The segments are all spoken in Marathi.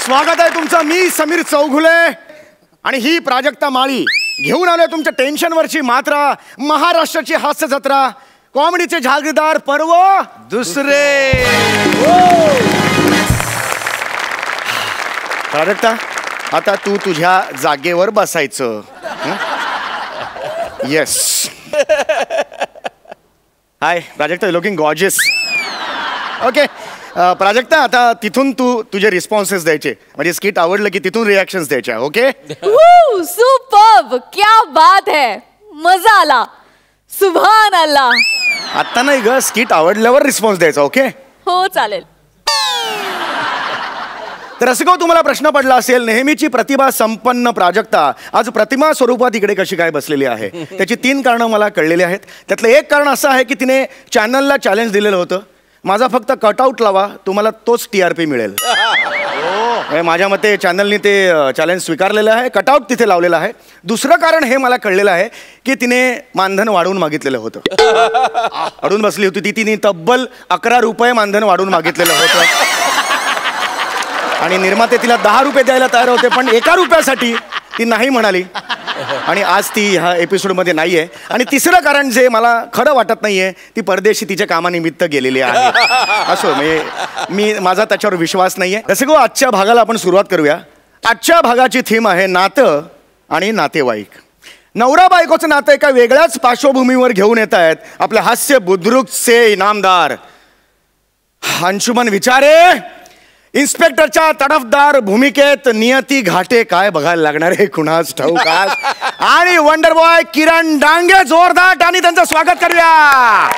स्वागत आहे तुमचं. मी समीर चौघुले आणि ही प्राजक्ता माळी घेऊन आलोय तुमच्या टेन्शनवरची मात्रा. महाराष्ट्राची हास्य जत्रा, कॉमेडीचे जागीरदार पर्व दुसरे. प्राजक्ता, आता तू तुझ्या जागेवर बसायचं. Yes. Hi Prajakta, looking gorgeous. Okay Prajakta, आता तिथून तू तुझे रिस्पॉन्सेस द्यायचे, म्हणजे स्किट आवडलं की तिथून रिॲक्शन्स द्यायच्या. ओके. सुपर्ब, क्या बात है, मजा आला, सुभान अल्लाह. आता नाही ग, स्किट आवडल्यावर रिस्पॉन्स द्यायचा. ओके. हो चालेल. तर असं का तुम्हाला प्रश्न पडला असेल, नेहमीची प्रतिभा संपन्न प्राजक्ता आज प्रतिमा स्वरूपात इकडे कशी काय बसलेली आहे? त्याची 3 कारणं मला कळलेली आहेत. त्यातलं एक कारण असं आहे की तिने चॅनलला चॅलेंज दिलेलं होतं, माझा फक्त कटआउट लावा, तुम्हाला तोच TRP मिळेल. माझ्या मते चॅनलनी ते चॅलेंज स्वीकारलेलं आहे, कटआउट तिथे लावलेलं आहे. दुसरं कारण हे मला कळलेलं आहे की तिने मानधन वाढवून मागितलेलं होतं. अडून बसली होती ती, तिने तब्बल 11 रुपये मानधन वाढवून मागितलेलं होतं आणि निर्माते तिला 10 रुपये द्यायला तयार होते, पण 1 रुपयासाठी ती नाही म्हणाली आणि आज ती ह्या एपिसोडमध्ये नाही आहे. आणि तिसरं कारण जे मला खरं वाटत नाही आहे, ती परदेशी तिच्या कामानिमित्त गेलेली आहे. असो, मी माझा त्याच्यावर विश्वास नाही आहे. जसं की आजच्या भागाला आपण सुरुवात करूया. आजच्या भागाची थीम आहे नातं आणि नातेवाईक. नवरा बायकोचं नातं एका वेगळ्याच पार्श्वभूमीवर घेऊन येत आहेत आपले हास्य बुद्रुकचे इनामदार अंशुमन विचारे. इन्स्पेक्टरच्या तडफदार भूमिकेत नियती घाटे काय बघायला लागणार आहे कुणास ठाऊक. आणि वंडर बॉय किरण डांगे. जोरदार आणि त्यांचं स्वागत करूया.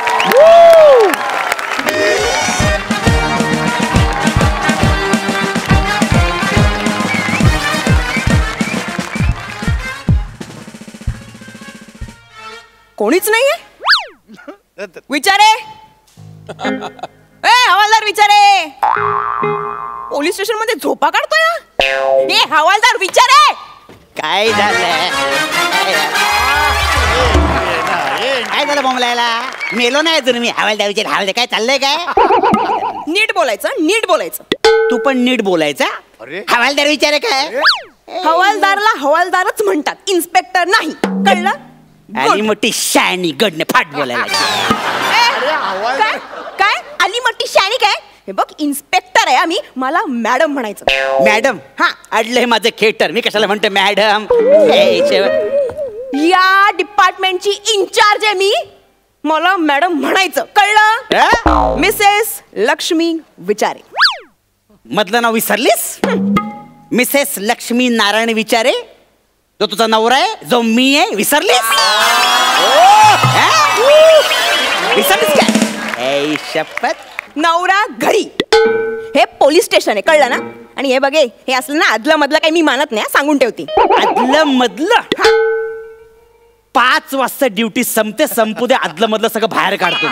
कोणीच नाहीये विचारे. हवालदार विचारे, पोलीस स्टेशन मध्ये झोपा काढतोय. हवालदार विचारे, काय झालंय? काय झालं बोंबलायला? मेलो नाही अजून मी. हवालदार विचार, हवालदार काय चाललंय? काय नीट बोलायचं, नीट बोलायचं. तू पण नीट बोलायचा. हवालदार विचारे काय? हवालदारला हवालदारच म्हणतात, इन्स्पेक्टर नाही, कळलं? आणि मोठी शानी गडने फाट बोलायला. काय काय आली मोठी शाणी काय? हे बघ, इन्स्पेक्टर आहे आम्ही, मला मॅडम म्हणायचं. मॅडम? हा, अडलंय माझं खेटर, मी कशाला म्हणतो मॅडम? या डिपार्टमेंटची इन्चार्ज आहे मी, मला मॅडम म्हणायचं, कळलं? मिसेस लक्ष्मी विचारे. मधलं नाव विसरलीस? मिसेस लक्ष्मी नारायण विचारे, जो तुझा नवरा आहे, जो मी आहे. विसरलीस? विसरलीस काय? शपथ. नवरा घरी, हे पोलीस स्टेशन आहे, कळलं ना? आणि हे बघे, हे असलं ना आदलं मधलं काही मी मानत नाही, सांगून ठेवते. आदलं मधलं? 5 वाजता ड्युटी संपते, संपू दे, आदलं मधलं सगळं बाहेर काढतो.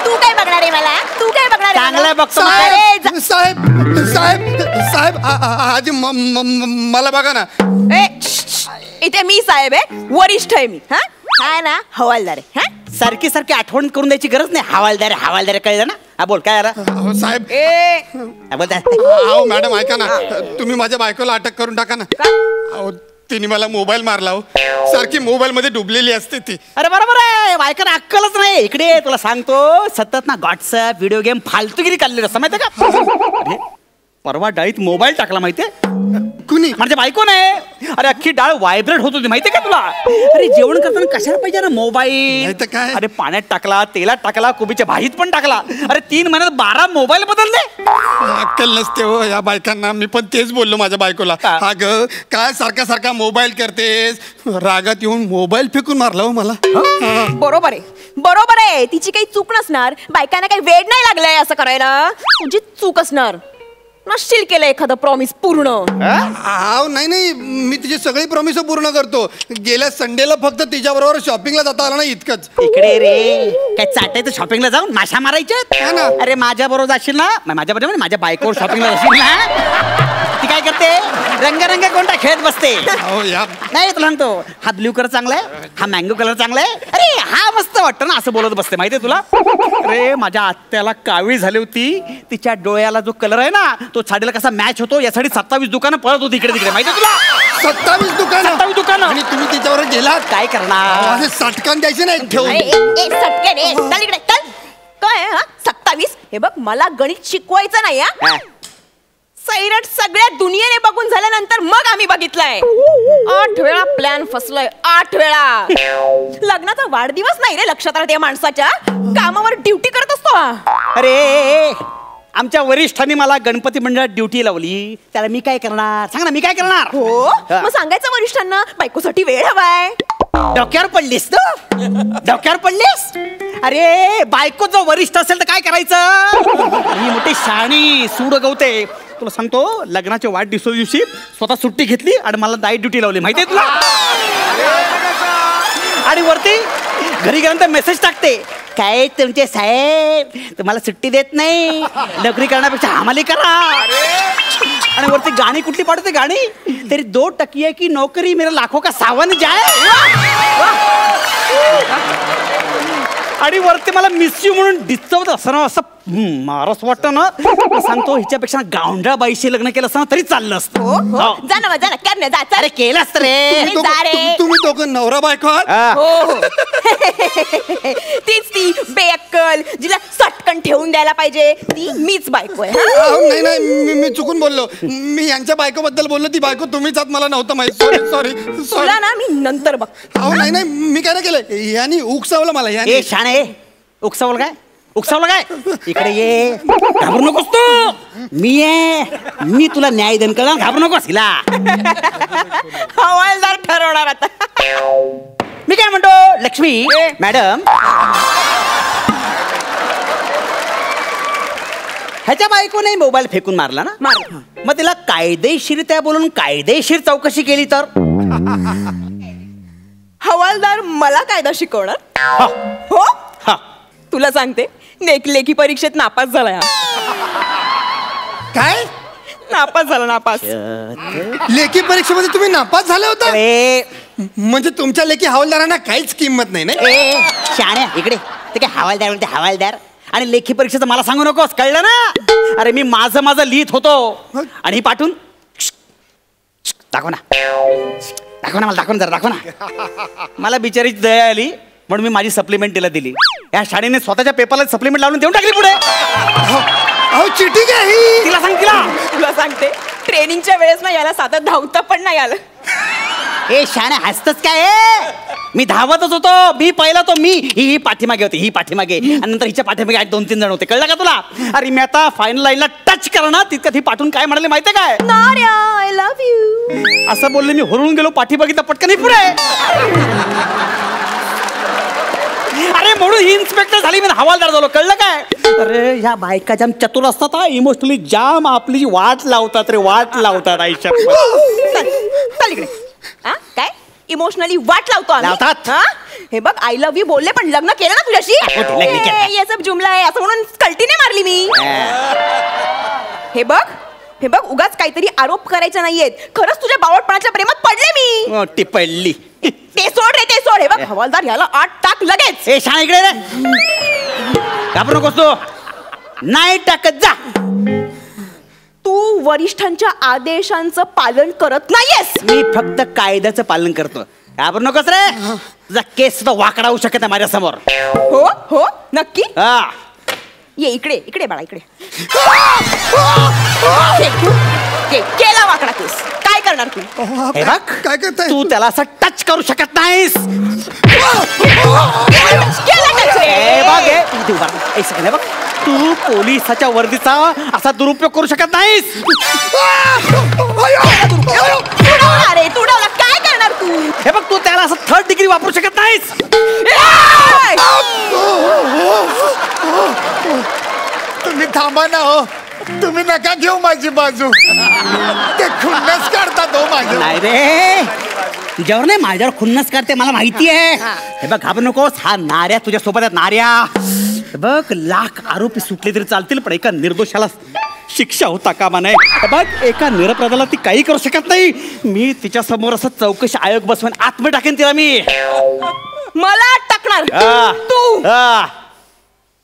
तू काय बघणार आहे मला? तू काय बघणार आहे? चांगलं बघतो. साहेब साहेब साहेब, आधी मला बघा ना. इथे मी साहेब आहे, वरिष्ठ आहे मी. हा ना, हवालदार आहे. सारखी सारखी आठवण करून द्यायची गरज नाही. हवालदार हवालदार कळलं ना? हा बोल, काय आला? साहेब. मॅडम ऐका ना, तुम्ही माझ्या बायकोला अटक करून टाका ना. तिने मला मोबाईल मारला हो, सारखी मोबाईल मध्ये डुबलेली असते ती. अरे बरोबर आहे, बायकांना अक्कलच नाही. इकडे तुला सांगतो, सतत ना व्हॉट्सअप व्हिडिओ गेम फालतूगिरी चाललेलं असं माहितीये का? परवा डाळीत मोबाईल टाकला माहितीये? कुणी? माझ्या बायको नाही. अरे अख्खी डाळ व्हायब्रेट होत होती माहितीये का तुला? अरे जेवण करताना कशाला पाहिजे ना मोबाईल? काय? अरे पाण्यात टाकला, तेलात टाकला, कोबीच्या भाजीत पण टाकला. अरे 3 महिन्यात 12 मोबाईल बदलले. अक्कल नसते हो या बायकांना. मी पण तेच बोललो माझ्या बायकोला, अगं काय सारखा सारखा मोबाईल करतेस? रागात येऊन मोबाईल फेकून मारला हो मला. बरोबर आहे, बरोबर आहे. तिची काही चूक नसणार, बायकांना काही वेळ नाही लागलाय असं करायला. तुझी चूक असणार, नसशील केलं एखादं प्रॉमिस पूर्ण. नाही नाही, मी तिची सगळी प्रॉमिस पूर्ण करतो. गेल्या संडेला फक्त तिच्याबरोबर शॉपिंगला जाता आला ना, इतकंच. इकडे रे, काय चाटायचं शॉपिंगला जाऊन माशा मारायच्या ना? अरे माझ्या बरोबर जाशील ना, माझ्या बरोबर माझ्या बायकोवर शॉपिंगला जाशील ना, ती काय करते खेळते, रंगरंग कोणता खेळत बसते. अहो या नाही तुला सांगतो, हा ब्ल्यू कलर चांगला आहे, हा मँगो कलर चांगला आहे, अरे हा मस्त वाटतं ना असं बोलत बसते माहितीये तुला. अरे माझ्या आत्याला कावीळ झाली होती, तिच्या डोळ्याला जो कलर आहे ना तो साडीला कसा मॅच होतो यासाठी 27 दुकानं पळत होती इकडे तिकडे माहितीये तुला. 27 दुकान 27 दुकानं. आणि तुम्ही तिच्यावर गेलात. काय करणार. असे सटकन द्यायचे नाही ठेवून. सटके रे चल इकडे चल. काय हा 27? हे बघ मला गणित शिकवायचं नाही हा. सैरट सगळ्या दुनियेने बघून झाल्यानंतर मग आम्ही बघितलंय. 8 वेळा प्लॅन फसलोय, 8 वेळा. लग्नाचा वाढदिवस नाही रे लक्षात राहते माणसाच्या, कामावर ड्युटी करत असतो हा. अरे आमच्या वरिष्ठांनी मला गणपती मंडळात ड्युटी लावली, त्याला मी काय करणार सांग ना, मी काय करणार. हो मग सांगायचं वरिष्ठांना बायकोसाठी वेळ हवाय. डोक्यावर पडलीस तू, डोक्यावर पडलीस. अरे बायको जो वरिष्ठ असेल तर काय करायचं. ही मोठी शाणी सूड गवते. तुला सांगतो लग्नाच्या वाढदिवसा दिवशी स्वतः सुट्टी घेतली आणि मला नाईट ड्युटी लावली माहितीये तुला. आणि वरती घरी गेल्यानंतर मेसेज टाकते, काय तुमचे साहेब तुम्हाला सुट्टी देत नाही, नोकरी करण्यापेक्षा आम्हाला करा. आणि वरती गाणी कुठली पाठवते गाणी, तरी 2 टकिया की नोकरी मेरा लाखो का सावन जाय. आणि वरती मला मिस यू म्हणून डिस्टर्ब असं असं मारस वाटतं ना. सांगतो हिच्यापेक्षा गावंढळा बाईशी लग्न केलं असतं ना तरी चाललं असतं. जा ना जा ना कर ना जा चल. अरे केलंच रे. तुम्ही दोघं नवरा बायको आहात. हो तीच ती बेअक्कल जिला सटकन ठेवून द्यायला पाहिजे ती मीच बायको आहे. अहो, नाही मी चुकून बोललो. मी यांच्या बायको बद्दल बोललो. ती बायको तुम्हीच आहात मला नव्हतं माहिती. सॉरी तुला ना मी नंतर बघ. अहो नाही मी काय नाही केलं, यांनी उकसावलं मला. ए शाणे उकसावलं काय, उकसावलं काय. इकडे ये, घाबरू नकोस तू. मी आहे, मी तुला न्याय देईन कळलं, घाबरू नकोस. हिला हवालदार ठरवणार आता. मी काय म्हणतो लक्ष्मी मॅडम, ह्याच्या बायकोने मोबाईल फेकून मारला ना, मग तिला कायदेशीर त्या बोलून कायदेशीर चौकशी केली तर. हवालदार मला कायदा शिकवणार. हा, हो हा. तुला सांगते लेखी परीक्षेत नापास झाला हा. काय नापास झाला नापास. लेखी परीक्षेमध्ये तुम्ही नापास झाले होता. अरे म्हणजे तुमच्या लेखी हवालदारांना काहीच किंमत नाही ना. शाण्या इकडे, ते काय हवालदार म्हणते हवालदार. आणि लेखी परीक्षेचं मला सांगू नकोस कळलं ना. अरे मी माझं लिहित होतो आणि ही पाठवून दाखव ना, दाखव ना मला, दाखव ना जरा, दाखव ना. मला बिचारीची दया आली म्हणून मी माझी सप्लिमेंट तिला दिली. या शाळेने स्वतःच्या पेपरला सप्लिमेंट लावून देऊन टाकली पुढे. अहो चिटिंग आहे ही. तिला सांग, तुला सांगते ट्रेनिंगच्या वेळेस ना याला साधं धावता पण नाही आलं. ए शाण्या हसतच काय. मी धावतच होतो, मी पहिला तो मी ही पाठीमागे होती, ही पाठीमागे, आणि नंतर हिच्या पाठीमागे 2-3 जण होते. कळलं का तुला. अरे मी आता फायनल लाईनला टच करणार तितकं ती पाठवून काय म्हणाले माहितीये काय, नार्या आय लव्ह यू असं बोलले. मी हुरळून गेलो, पाठी बघितलं पटकन ही पुढे. अरे म्हणून ही इन्स्पेक्टर झाली, मी हवालदार झालो. कळलं काय. अरे ह्या बायका जाम चतुर असतात, इमोशनली जाम आपली वाट लावतात रे, वाट लावतात आयुष्यात. चल इकडे. हा काय इमोशनली वाट लावतो आम्ही? लावतात. हा? हे बघ आय लव्ह यू बोलले पण लग्न केलं ना तुझ्याशी. लग्न केलं. ये सब जुमला आहे असं म्हणून कल्टीने मारली मी. हे बघ उगाच काहीतरी आरोप करायचे नाहीयेत. खरंच तुझ्या बावटपणाच्या प्रेमात पडले मी. ती पडली. ते सोड रे ते सोड. हे बघ हवालदार याला 8 टाक लगेच. ए शाळा इकडे रे, घाबरू नकोस तू, नाही टाकत जा. तू वरिष्ठांच्या आदेशांचं पालन करत नाहीयेस. मी फक्त कायद्याचं पालन करतो. घाबरू नकोस रे, तुझा केस सुद्धा वाकडा होऊ शकत माझ्या समोर. हो नक्की. हा ये इकडे बाळा इकडे. केला वाकडा केस, काय करणार तू. हे बघ काय करताय तू त्याला असं टच करू शकत नाहीस. केला touch रे. हे बघ हे, तू बघ, एक सेकंड, हे बघ तू पोलिसाच्या वर्दीचा असा दुरुपयोग करू शकत नाहीस. तू डावला काय करणार तू. हे बघ तू त्याला असं 3rd डिग्री वापरू शकत नाहीस. तुम्ही थांबा ना. हो तुम्ही नका घेऊ माझी बाजू. ते खुन्नस काढतात हो माझं. नाही रे, तुझ्यावर नाही माझ्यावर खुन्नस करते मला माहिती आहे. हे बघ घाबरू नकोस, हा नार्या तुझ्या सोबत आहे. नार्या बघ लाख आरोपी सुटले तरी चालतील पण एका निर्दोषाला शिक्षा होता कामा नये. बघ एका निरपराधाला ती काही करू शकत नाही. मी तिच्या समोर असं चौकशी आयोग बसवून आत्म टाकेन तिला मी. मला टाकणार तू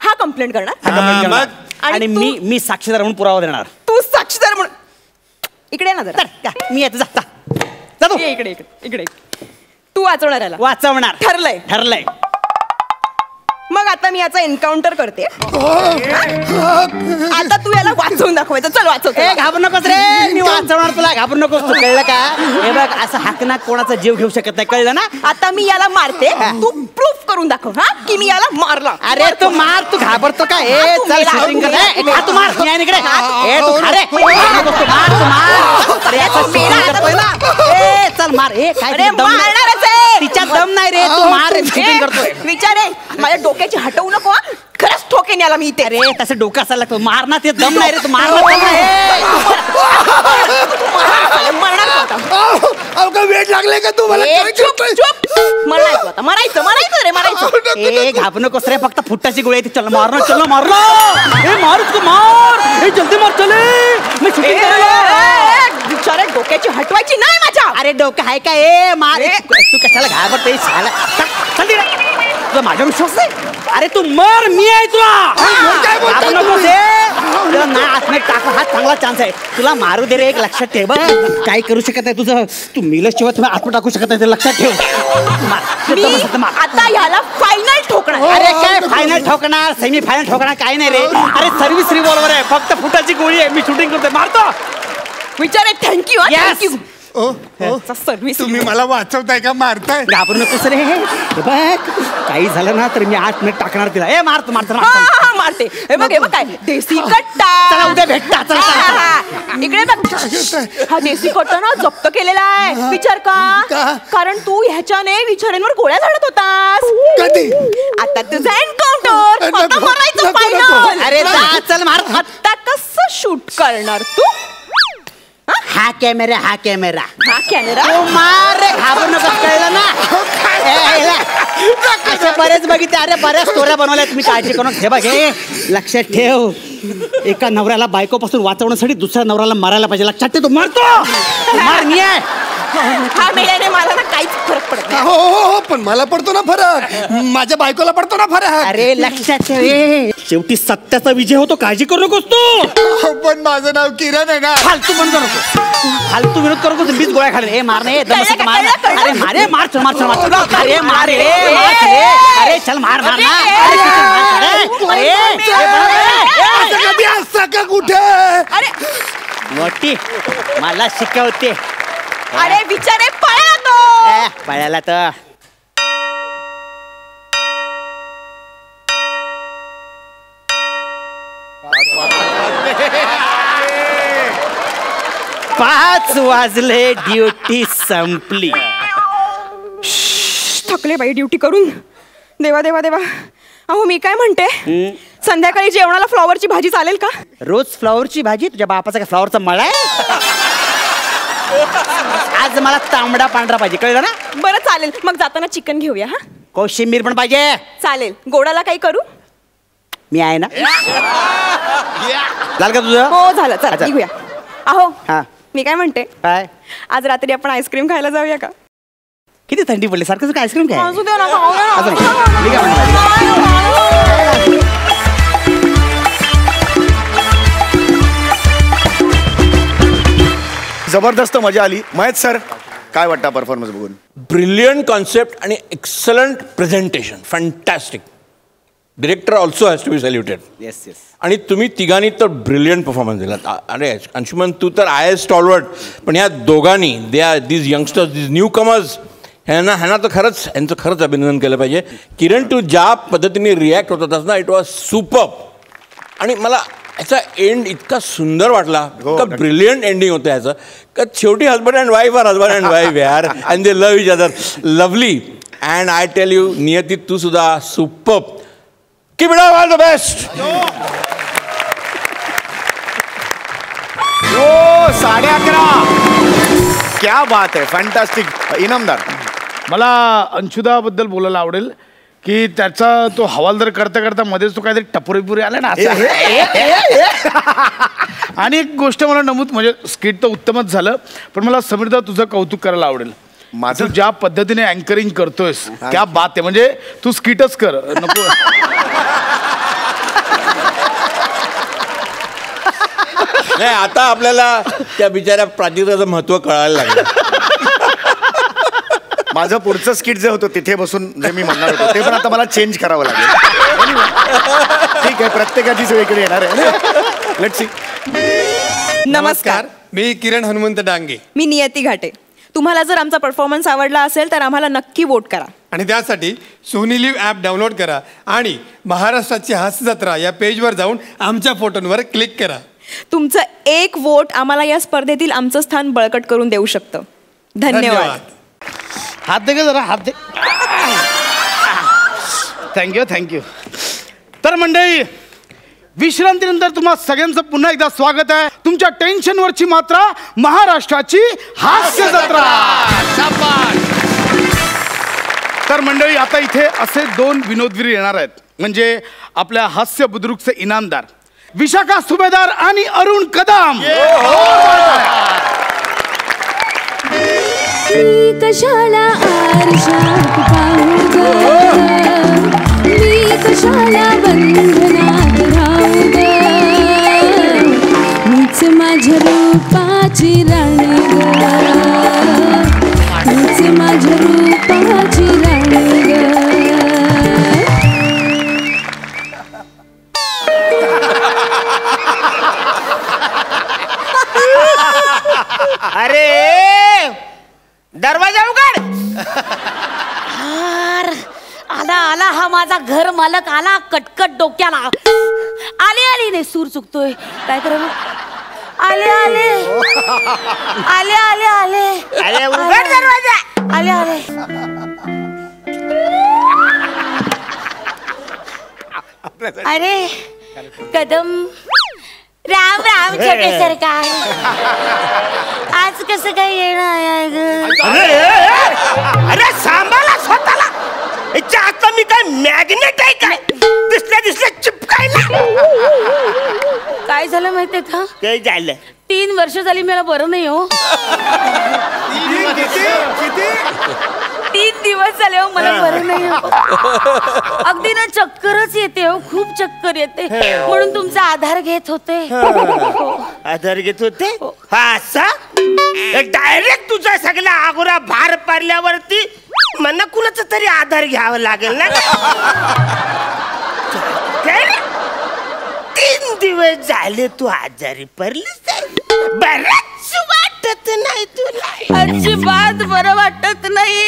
हा कंप्लेंट करणार आणि मी साक्षीदार म्हणून पुरावा देणार. तू साक्षीदार म्हणून इकडे ना जरा. मी येतो जा तू. इकडे इकडे इकडे तू वाचवणार याला. वाचवणार. ठरलंय. ठरलंय. मग आता मी याचा एन्काउंटर करते. आता तू याला वाचवून दाखवायचं. चल वाचव. घाबरू नकोस रे. मी वाचवणार तुला. घाबरू नकोस तू. कळलं का? हे बघ असं हाकना कोणाचा जीव घेऊ शकत नाही. कळलं ना? आता मी याला मारते. तू प्रूफ करून दाखव हा की मी याला मारला. अरे तू मार. तू घाबरतो का? चल शूटिंग कर. तू मार. इकडे तू खा रे. तू मार. तू मार. अरे चल मार. काय मारणारच आहे. तिच्या दम नाही रे. तू मार. शूटिंग करतोय. विचार आहे माझ्या डोक्याची हटवू नको. खरंच ठोकेन याला मी इथे. अरे तसं डोकं असायला लागतो. मारणार ते दम नाही रे. तू मारणार. काय वेट लागले का तू मला? मरायचं रे मरायचं. घाबरू नकोस रे. फक्त फुट्टाची गोळी आहे. चल मारणार. चल मारणार. मारूच तू मार. जल्दी मार. चले मी शूटिंग बिचारे डोक्याची हटवायची नाही माझ्या. अरे डोकं आहे का? ए मार. तू कशाला घाबरते? तुला माझ्या विश्वास नाही. अरे तू मर. मी आहे तुला. नाही आतमध्ये टाक. हा चांगला चान्स आहे. तुला मारू दे रे. एक लक्षात ठेव. काय करू शकत नाही तुझं. तू मिल्याशिवाय तुम्ही आतमध्ये टाकू शकत नाही. ते लक्षात ठेव. आता याला फायनल ठोकणार. अरे काय फायनल ठोकणार? सेमी फायनल ठोकणार काय नाही रे. अरे सर्व्हिस रिव्हॉल्वर आहे. फक्त फुटाची गोळी आहे. मी शूटिंग करतोय. मारतो. विचारे. थँक्यू. थँक्यू. सर्व्हिस. तुम्ही मला वाचवताय का मारताय? घाबरू नकोस रे. बघ काही झालं ना तर मी 8 मिनिट टाकणार तिला. ए मार. तू मारतो. मारते. हे बघ काय देसी कट्टा. चला उद्या भेटता. चला इकडे बघ. हा देसी कट्टा ना जप्त केलेला आहे. विचार का? कारण तू ह्याच्याने विचारांवर गोळ्या झाडत होतास. कधी? आता तुझा एन्काउंटर. आता मारायचं फायनल. अरे चल मार. आता कसं शूट करणार तू? हा कॅमेरा. हा कॅमेरा. हा कॅमेरा. मार रे. घाबरू नका. कळलं ना? अशा बरेच बघितले. अरे बऱ्याच स्टोऱ्या बनवल्या. तुम्ही काळजी करून ठेवा. घे लक्षात ठेव. एका नवऱ्याला बायकोपासून वाचवण्यासाठी दुसऱ्या नवऱ्याला मारायला पाहिजे. लक्षात ठेव. तू मारतो. मार. मी आहे. हा मेल्याने मला ना काहीच फरक पडत नाही. हो पण मला पडतो ना फरक. माझ्या बायकोला पडतो ना फरक. अरे लक्षात ठेव. शेवटी सत्याचा विजय होतो. काळजी करू नकोस तू. पण माझं नाव किरण आहे ना. फालतू बंद नको. फालतू विरोध करू नको. मीच गोळ्या खाली. मार नाही. मार. अरे मारे. मार. चल मार. चल मार. अरे मार रे. अरे चल मार. मार ना. कधी असता का कुठे? अरे मोठी मला शिकवते. अरे बिचारे पळाला तो. पळाला तर पाच वाजले. ड्युटी संपली. थकले बाई ड्युटी करून. देवा देवा देवा. अहो मी काय म्हणते. संध्याकाळी जेवणाला फ्लॉवरची भाजी चालेल का? रोज फ्लॉवरची भाजी? तुझ्या बापाचा काय फ्लॉवरचा मळा आहे? आज मला तांबडा पांढरा पाहिजे. कळलं ना? बरं चालेल. मग जाताना चिकन घेऊया. हा कोशिंबीर पण पाहिजे. चालेल. गोडाला काही करू? मी आहे ना. झालं का तुझं? हो झालं. चला अच्छा. निघूया. अहो हा मी काय म्हणते. काय? आज रात्री आपण आईस्क्रीम खायला जाऊया का? किती थंडी पडली. सारखं आईस्क्रीम काय? असू दे ना, खाऊ दे ना. असं नाही. ठीक आहे. जबरदस्त मजा आली. महेश सर काय वाटतं परफॉर्मन्स बघून? ब्रिलियंट कॉन्सेप्ट आणि excellent presentation. Fantastic. Director also has to be saluted. Yes yes. आणि तुम्ही तिघांनी तर ब्रिलियंट परफॉर्मन्स दिलात. अरे अंशुमन तू तर आहे स्टॉलवर्ड. पण ह्या दोघांनी they are these youngsters, these new commerce. ह्यांना तर यांचं खरंच अभिनंदन केलं पाहिजे. किरण तू ज्या पद्धतीने रिॲक्ट होत होतास ना, इट वॉज सुपर्ब. आणि मला याचा एंड इतका सुंदर वाटला. इतका ब्रिलियंट एंडिंग होतं ह्याचं. का शेवटी husband and wife are husband and wife यार. And they love each other. Lovely. And I tell you Niyati तू सुद्धा superb. Keep it up. All the best. 11:30. क्या बात आहे. फॅन्टास्टिक. इनामदार. मला अंशुदाबद्दल बोलायला आवडेल की त्याचा तो हवालदार करता करता मध्येच तो काहीतरी टपोरीपुरी आला ना असं. आणि एक गोष्ट मला नमूद, म्हणजे स्किट तर उत्तमच झालं, पण मला समीरदा तुझं कौतुक करायला आवडेल. माझं ज्या पद्धतीने अँकरिंग करतोयस क्या बात आहे. म्हणजे तू स्किटच कर नको. नाही, आता आपल्याला त्या बिचाऱ्या प्राजक्ताचं महत्व कळायला लागलं. माझं पुढचं स्किट जे होतं तिथे बसून जे मी म्हणणार होतो ते पण आता मला चेंज करावं लागेल. ठीक आहे, प्रत्येकाचीच वेगळी येणार आहे. Let's see. नमस्कार, मी किरण हनुमंत डांगे. मी नियती घाटे. तुम्हाला जर आमचा परफॉर्मन्स आवडला असेल तर आम्हाला नक्की वोट करा. आणि त्यासाठी सोनी लिव्ह ॲप डाउनलोड करा आणि महाराष्ट्राची हास्य जत्रा या पेजवर जाऊन आमच्या फोटोंवर क्लिक करा. तुमचं एक वोट आम्हाला या स्पर्धेतील आमचं स्थान बळकट करून देऊ शकतं. धन्यवाद. हात दे ग जरा, हात दे. थँक्यू. तर मंडळी, विश्रांतीनंतर तुम्हा सगळ्यांचं पुन्हा एकदा स्वागत आहे. तुमच्या टेन्शनवरची मात्रा महाराष्ट्राची हास्य जत्रा. तर मंडळी, आता इथे असे 2 विनोदवीर येणार आहेत, म्हणजे आपल्या हास्य बुद्रुकचे इनामदार विशाखा सुभेदार आणि अरुण कदम. मी कशाला आरशात पाहू ग, मी कशाला बंधनात राहू ग, मीच माझ्या रूपाची राणी ग, मीच माझ्या रूपाची राणी ग. अरे दरवाजा उघड. आला आला हा माझा घर मालक आला कटकट डोक्याला. आले नाही सूर चुकतोय काय करू. आले उघड दरवाजा. आले अरे कदम. राम राम छोटे सरकार. आज कसं काय येणं आहे ग. अरे सांभाळा स्वतःला. इच्छा आता मी काय मॅग्नेट आहे काय दिसल्या चिपकायला. काय झालं माहितीये का. काय झालं. 3 वर्ष झाली मला बरं नाही हो. 3 दिवस झाले हो मला बरं नाही हो. अगदी ना चक्करच येते हो, खूप चक्कर येते. म्हणून तुमचा आधार घेत होते. आधार घेत होते. हा असा डायरेक्ट तुझा सगळा आगोरा भार पडल्यावरती मला कुणाचा तरी आधार घ्यावा लागेल ना. 3 दिवस झाले तू आजारी पडलीस. बरंच वाटत नाही तुला. अजिबात बरं वाटत नाही.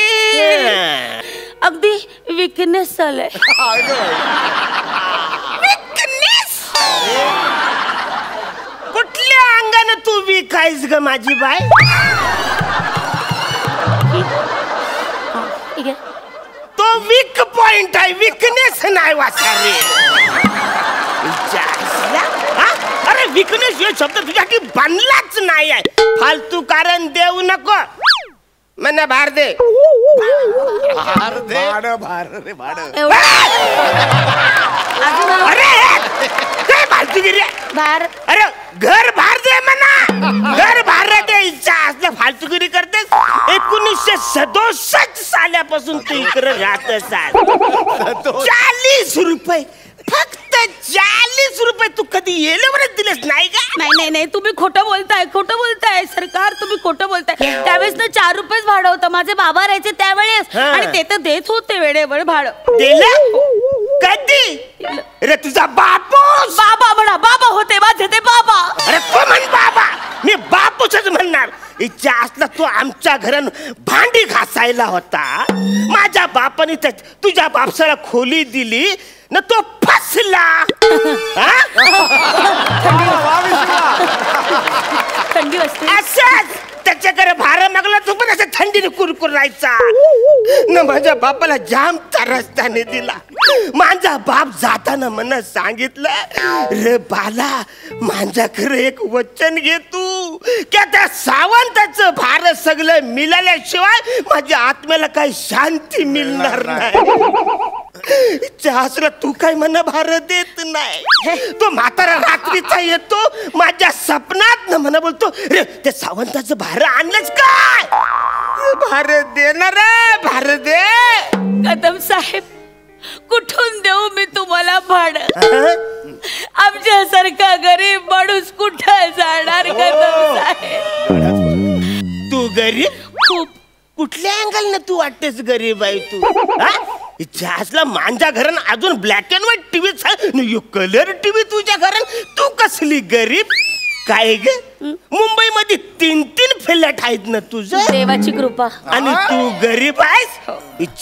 अगदी विकनेस झालंय. कुठल्या अंगाने तू विकायस ग माझी बाय. तो वीक पॉइंट आहे, विकनेस नाही वाचारे. अरे विकनेस हे शब्द तुझ्यासाठी बनलाच नाही आहे. फालतू कारण देऊ नको. मला भार दे. अरे काय फालतूगिरी. अरे घर भार दे म्हणा. घर भार दे. इच्छा असल्या फालतूगिरी करतेस. 1967 साल्यापासून तू इकडे राहत असाल. 40 रुपये फक्त 40 रुपये तू कधी येल्यावरच दिलेस नाही का. नाही तुम्ही खोटं बोलताय सरकार. तुम्ही खोटं बोलताय. त्यावेळेस ना 4 रुपयेच भाडं होतं. माझे बाबा राहायचे त्यावेळेस आणि ते तर देत होते वेळेवर भाडं. दिलं कधी. अरे तुझा बापूस. बाबा म्हणा. बाबा होते माझे ते बाबा. अरे तू म्हण बाबा. मी बापूसच म्हणणार. इच्छा असला तू आमच्या घरान भांडी घासायला होता. माझ्या बापाने तुझ्या बापसाला खोली दिली न तो फसला. थंडी वाजते. असंच त्याच्याकडे भार मागला तू पण असं थंडीने कुरकुर राहायचा न. माझ्या बापाला जाम रस्त्याने दिला. माझा बाप जाताना मला सांगितलं रे बाला माझ्याकडे एक वचन घे तू. की त्या सावंताचं भार सगळं मिळाल्याशिवाय माझ्या आत्म्याला काही शांती मिळणार नाही. चहासला तू काय म्हणा भार देत नाही. तो म्हातारा रात्रीचा येतो माझ्या सपनात ना म्हणा बोलतो, रे त्या सावंताचं भार आणलंच काय? भार देणार भार दे. कदम साहेब, कुठून देऊ मी तुम्हाला भाडं? आमच्यासारखा गरीब माणूस कुठं जाणार कदम साहेब? तू गरीब? खूप. कुठल्या अँगल न तू वाटतेस गरीब आहे तू? जासला माझ्या घरान अजून black and white TV colour TV तुझ्या घरान, तू कसली गरीब? काय ग मुंबईमध्ये 3-3 फ्लॅट आहेत ना तुझं? देवाची कृपा. आणि तू गरीब आहेस?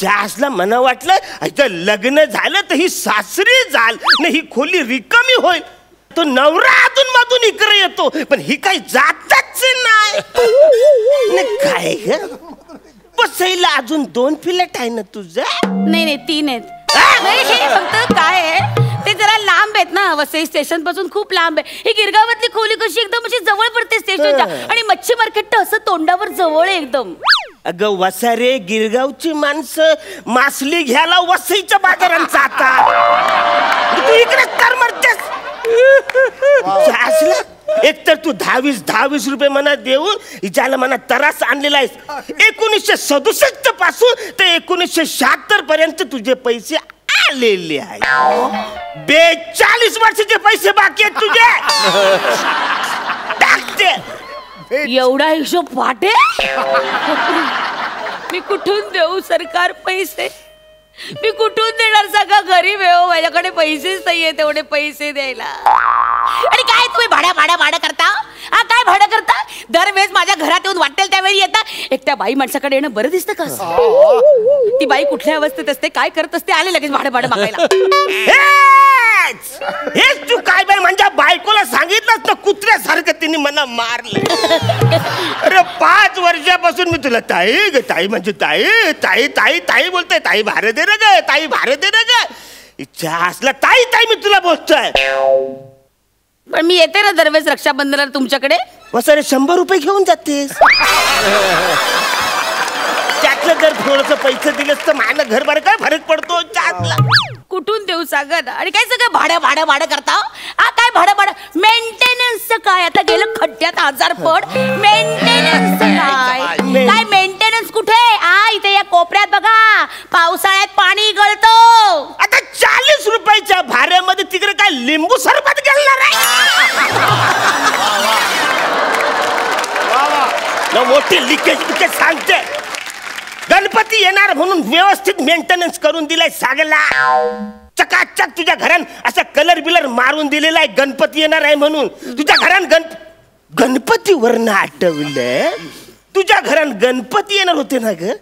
जासला मला वाटलं लग्न झालं तर ही सासरी जाल ना, ही खोली रिकामी होईल. तो नवरा अधून मधून इकडे येतो, पण ही काही जातच नाही. काय ग बसायला अजून 2 फ्लॅट आहे ना तुझं? नाही 3 आहेत. नाही, हे फक्त काय आहे, ते जरा लांब आहेत ना, वसई स्टेशन पासून खूप लांब आहे. ही गिरगावातली खोली कशी एकदम अशी जवळ पडते स्टेशनच्या, आणि मच्छी मार्केट तर असं तोंडावर जवळ आहे एकदम. अगं वसारे, गिरगावची माणसं मासली घ्यायला वसईच्या बाजारात जातात, तू इकडे तर मरतेस. एक तर तू 10-20 रुपये मना देऊन हिच्याला मना तरास आणलेला आहेस. 1967 पासून ते 1976 पर्यंत तुझे पैसे आलेले आहेत. 42 वर्षाचे पैसे बाकी आहेत तुझे. टाकते एवढा हिशोब वाटे. मी कुठून देऊ सरकार पैसे? मी कुठून देणार? सगळा गरीब आहे, माझ्याकडे पैसेच नाहीये तेवढे पैसे द्यायला. आणि काय तुम्ही भाडं करता? काय भाडं करता? दरवेळेस माझ्या घरात येऊन वाटेल त्यावेळी येता. एक त्या बाई माणसाकडे येणं बरं दिसतं का? ती बाई कुठल्या अवस्थेत असते, काय करत असते, आले लगेच भाडं मागायला. हेच तू काय बाई म्हणजे बायकोला सांगितलंच ना, कुत्र्यासारखं तिने मला मारलं. अरे 5 वर्षापासून मी तुला ताई ग ताई म्हणजे ताई ताई ताई ताई बोलतोय. ताई भार दे ना ग, ताई भार दे ना ग. इच्छा असला ताई ताई मी तुला बोलतोय. पण मी येते ना दरवेळेस रक्षाबंधनाला तुमच्याकडे. वसारे 100 रुपये घेऊन जातेस. त्यातलं जर थोडस पैसे दिलेस तर माझं घर भर काय फरक पडतो? त्यातला कुठून देऊ सांगा ना. आणि काय सगळं भाडं करता? काय भाडं? मेंटेनन्सचं काय? आता गेलं खड्ड्यात 1000 पड. मेंटेनन्सचं काय मेंटेनन्स कुठे? इथे या कोपऱ्यात बघा, पावसाळ्यात पाणी गळतो. आता 40 रुपयाच्या भाड्यामध्ये तिकडे काय लिंबू सरबत घालणार आहे? मोठी लिकेज सांगते. गणपती येणार म्हणून व्यवस्थित मेंटेनन्स करून दिलाय सागला. चकाचक तुझ्या घरान असा कलर बिलर मारून दिलेला आहे. गणपती येणार आहे म्हणून तुझ्या घरान गणपतीवरनं आठवलं. तुझ्या घरान गणपती येणार होते ना ग.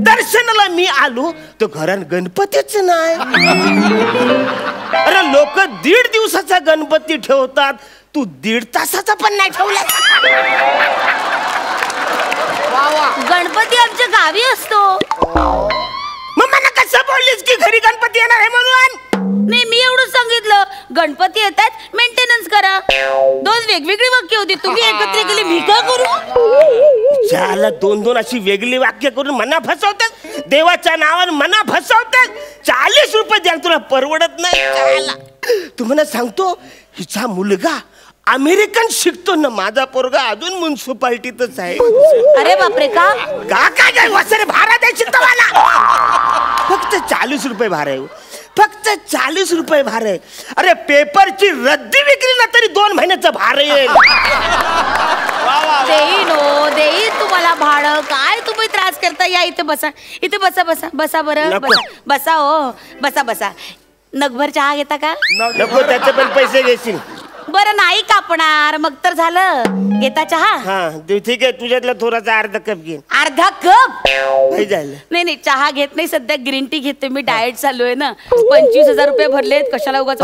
दर्शनाला मी आलो तर घरान गणपतीच नाही. अरे लोक 1.5 दिवसाचा गणपती ठेवतात, तू 1.5 तासाचा पण नाही ठेवला. गणपती आमच्या गावी असतो. मग मला कसं बोललीस की घरी गणपती येणार आहे म्हणून? नाही, मी एवढं सांगितलं, गणपती येतात, मेंटेनन्स करा. 2 वेगवेगळी वाक्य होती, तुम्ही एकत्र केली, मी का करू? ज्याला 2 अशी वेगळी वाक्य करून मना फसवतात, देवाच्या नावानं मना फसवतात. 40 रुपये द्याल तुला परवडत नाही. तुम्हाला सांगतो, हिचा मुलगा अमेरिकन शिकतो ना, माझा पोरगा अजून म्युन्सिपाल्टीतच आहे. अरे बापरे, का काय वसरे भाडा द्यायची तुम्हाला? फक्त 40 रुपये भाडं आहे. फक्त 40 रुपये भाडं आहे. अरे पेपरची रद्दी विक्री ना तरी 2 महिन्याचं भाडं येईल. देईन तुम्हाला भाडं. काय तुम्ही त्रास करता? या इथे बसा, इथे बसा बरं. बसा हो, बसा. नगभर चहा घेता का? नको, त्याचे पण पैसे घेशील. बरं नाही कापणार, मग तर झालं. घेता चहा? हा ठीक आहे, तुझ्यातला थोडासा अर्धा कप घे. अर्धा कप? काय झालं? नाही चहा घेत नाही, सध्या ग्रीन टी घेते मी. डाएट चालू आहे ना. 25,000 रुपये भरलेत, कशाला उगाच?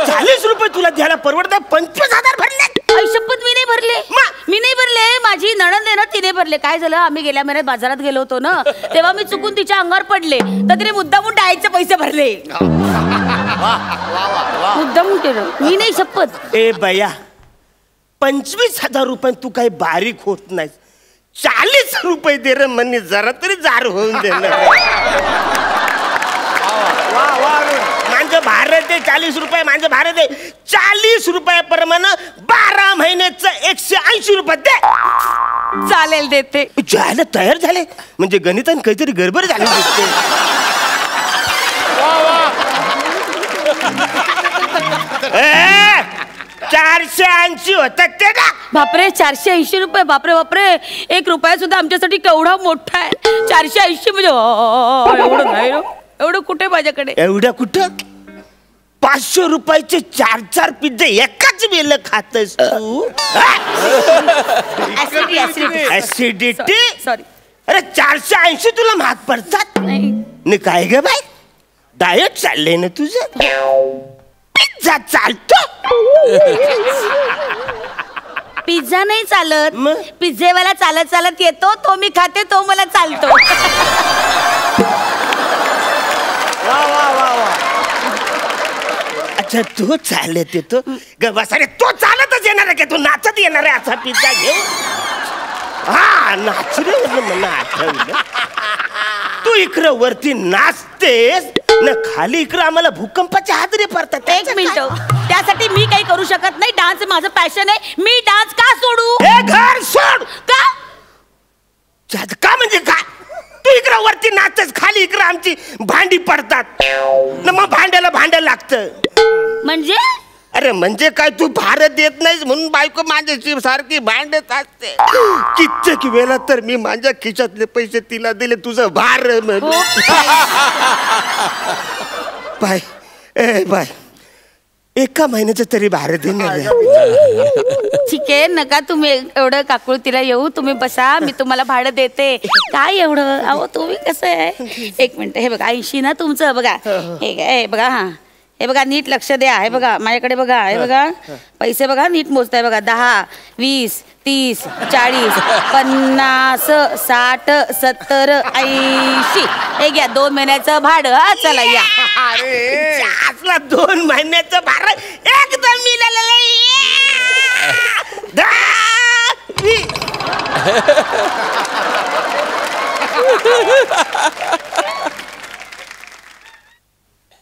40 रुपये तुला द्यायला परवडत? 25,000 भरले? शपथ मी नाही भरले. माझी नणंद आहे ना, तिने भरले. काय झालं, आम्ही गेल्या महिन्यात बाजारात गेलो होतो ना, तेव्हा मी चुकून तिच्या अंगावर पडले, तर तिने मुद्दामून डाएटचे पैसे भरले. मुद्दामून केलं, मी नाही शपथ. ए बया, 25,000 रुपये तू काही बारीक होत नाही. 40 रुपये दे रे म्हणे, जरा तरी जार होऊन दे ना. माझं भारत दे 40 रुपये, माझं भारत दे 40 रुपयाप्रमाणे 12 महिन्याचं 180 रुपये दे. चालेल, देते. जायला तयार झाले म्हणजे गणितान काहीतरी गडबड झाली दिसते. 480 होतात ते ना. बापरे, 480 रुपये. बापरे बापरे, 1 रुपया सुद्धा आमच्यासाठी केवढा मोठा आहे. 480 म्हणजे एवढं नाही. एवढं कुठे माझ्याकडे. एवढ्या कुठं? 500 रुपयाचे 4 पिझ्झे एकाच वेळेला खातस तू. ऍसिडिटी. सॉरी. अरे 480 तुला महाग पडतात. नाही काय ग बाय, डाएट चाललंय ना तुझं? पिझ्झा चालतो? पिझ्झा नाही चालत. मग? पिझ्झेवाला चालत चालत येतो, तो मी खाते, तो मला चालतो. अच्छा, तो चालत येतो ग बस. अरे तो चालतच येणार आहे का? तो नाचत येणार आहे असा पिझ्झा घेऊन? हा, नाच रे मला आठवलं. तू इकडं वरती नाचतेस ना, खाली इकडं आम्हाला भूकंपाच्या हादरे पडतात. 1 मिनिट, त्यासाठी मी काही करू शकत नाही. डान्स माझं पॅशन आहे. मी डान्स का सोडू? हे घर सोड. का? का म्हणजे काय? तू इकडं वरती नाचतेस, खाली इकडं आमची भांडी पडतात ना, मग भांड्याला लागतं. म्हणजे? अरे म्हणजे काय, तू भारत देत नाहीस म्हणून बायको माझ्याशी सारखी भांडत असते. कित्येक वेळा तर मी माझ्या खिशातले पैसे तिला दिले तुझं भार म्हणून. बाय ए बाय, 1 महिन्याचं तरी भार दे ना. ठीक आहे, नका तुम्ही एवढं काकुळतीला येऊ. तुम्ही बसा, मी तुम्हाला भाडं देते. काय एवढं? अहो तुम्ही कसं आहे. 1 मिनिट. हे बघा 80 ना तुमचं. बघा हे बघा. हा, हे बघा, नीट लक्ष द्या. हे बघा माझ्याकडे बघा. हे बघा पैसे बघा, नीट मोजताय बघा. 10, 20, 30, 40, 50, 60, 70, 80. हे घ्या 2 महिन्याचं भाडं. हा, चला या. अरे असला 2 महिन्याचं भार एकदम मिळालेलं.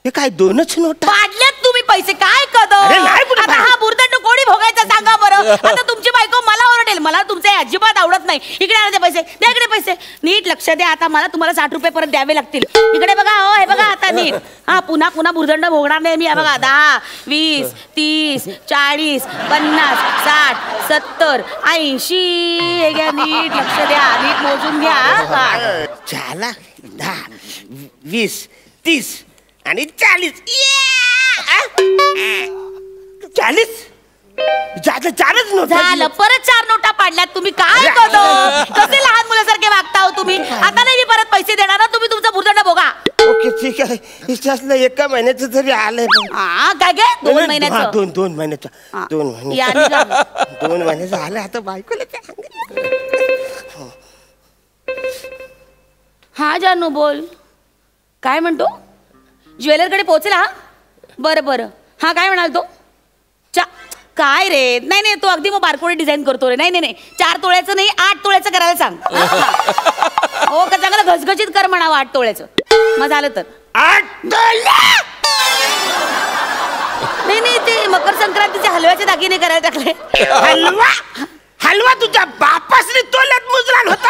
हे काय 2च नोट पाडल्यात तुम्ही पैसे? काय कदम? अरे नाही कुठे आता हा बुरदंड कोणी भोगायचा सांगा बरं. आता तुमची बायको मला ओरडेल. मला तुमचे अजिबात आवडत नाही. इकडे आणते पैसे, द्या इकडे पैसे. नीट लक्ष द्या. आता मला तुम्हाला 60 रुपये परत द्यावे लागतील. इकडे बघा. हो, हे बघा आता नीट. हा, पुन्हा बुरदंड भोगणार नाही मी. बघा 10, 20, 30, 40, 50, 60, 70, 80. हे घ्या, नीट लक्ष द्या. नीट मोजून घ्या. झाला 10, 20, 30 आणि 40. 40 4च नोट झालं. परत 4 नोटा पाडल्यात तुम्ही. काय कदम? कसे लहान मुलासारखे वागता हो तुम्ही? आता नाही मी परत पैसे देणार. तुम्ही तुमचा बुरदंड बघा. ओके, ठीक आहे. हिच्यातलं 1 महिन्याचं तरी आलंय. हा, काय काय? 2 महिन्याचं. 2 महिन्याचं. 2 या महिन्याचं. निघा. 2 महिन्याचं आलं. आता बायकोला हा जानू, बोल. काय म्हणतो? ज्वेलरकडे पोहोचेल. हा, बरं. हा, काय म्हणाल तो? काय रे? नाही, तो अगदी मग बारकोडी डिझाईन करतो रे. नाही 4 तोळ्याचं नाही, 8 तोळ्याचं करायला सांग. हो का? चांगलं घसघशीत कर म्हणावं 8 तोळ्याचं. मग झालं तर 8 तोळे. नाही, ते मकर संक्रांतीचे हलव्याचे दागिने करायला टाकले. हलवा तुझ्या बापासने तोल्यात मुजरान होता.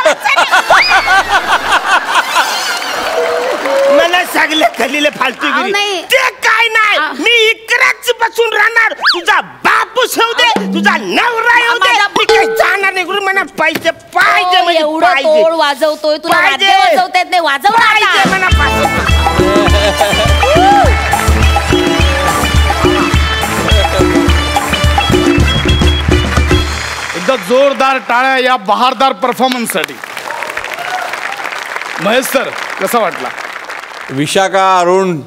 मला सांगले खलीले फालतू अहो, नाही. ते काय नाही. मी इकडेच बसून राहणार. तुझा बापूस येऊ दे, तुझा नवरा येऊ दे, मी काही जाणार नाही. गुरु म्हणा पैसे पाहिजे. म्हणजे एवढं पाहिजे. तोड वाजवतोय तुला. पाहिजे. वाद्य वाजवता येत नाही. वाजव ना पाहिजे आता. म्हणा पाहिजे. एकदा जोरदार टाळ्या या बहारदार परफॉर्मन्ससाठी. महेश सर, कसा वाटला? विशाखा, अरुण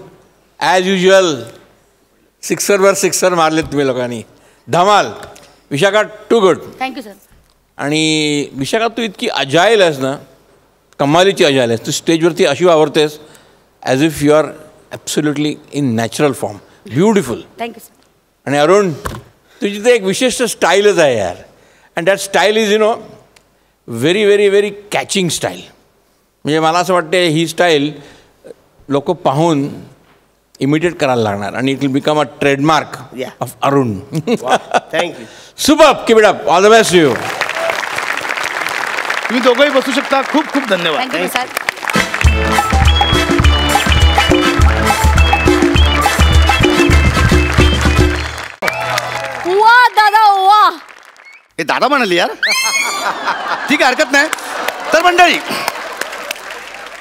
ॲज युजल सिक्सरवर सिक्सर मारलेत तुम्ही लोकांनी. धमाल. Vishakha, too good. Thank you sir. आणि विशाखा, तू इतकी अजाईल आहेस ना, कमालीची अजाईल आहेस. तू स्टेजवरती अशी वावरतेस as if you are absolutely in natural form. Beautiful. Thank you sir. आणि अरुण, तुझी तर एक विशिष्ट स्टाईलच आहे यार. And that style is very very very catching style. म्हणजे मला असं वाटतं ही स्टाईल लोक पाहून इमिडिएट करायला लागणार आणि it will become a trademark of Arun. Thank you. Super. Keep it up. All the best to you. तुम्ही दोघंही बसू शकता. खूप खूप धन्यवाद. Thank you sir. वा दादा वा. हे दादा म्हणाली यार. ठीक आहे, हरकत नाही. तर मंडळी,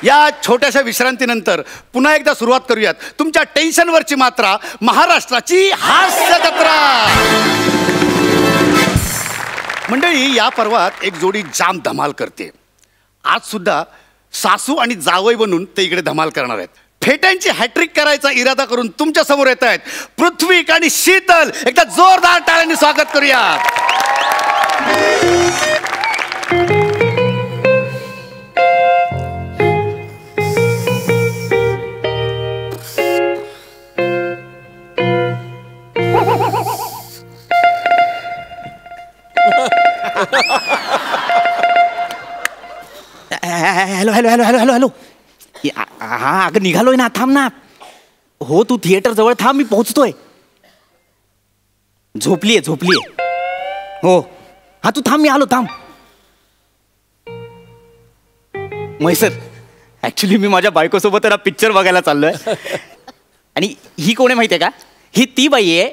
या छोट्याशा विश्रांतीनंतर पुन्हा एकदा सुरुवात करूयात तुमच्या टेन्शनवरची मात्रा, महाराष्ट्राची हास्य जत्रा. मंडळी, या पर्वात एक जोडी जाम धमाल करते. आज सुद्धा सासू आणि जावई बनून ते इकडे धमाल करणार आहेत. फेट्यांची हॅट्रिक करायचा इरादा करून तुमच्या समोर येत आहेत पृथ्वीक आणि शीतल. एकदा जोरदार टाळ्यांनी स्वागत करूया. Hello hello hello hello hello hello. हा अगं निघालोय ना, थांब ना. हो तू थिएटर जवळ थांब, मी पोहोचतोय. झोपलीये. हो हा तू थांब, मी आलो. थांब. मैसर, ऍक्च्युली मी माझ्या बायकोसोबत ना पिक्चर बघायला चाललोय. आणि ही कोण आहे माहितीये का? ही ती बाई आहे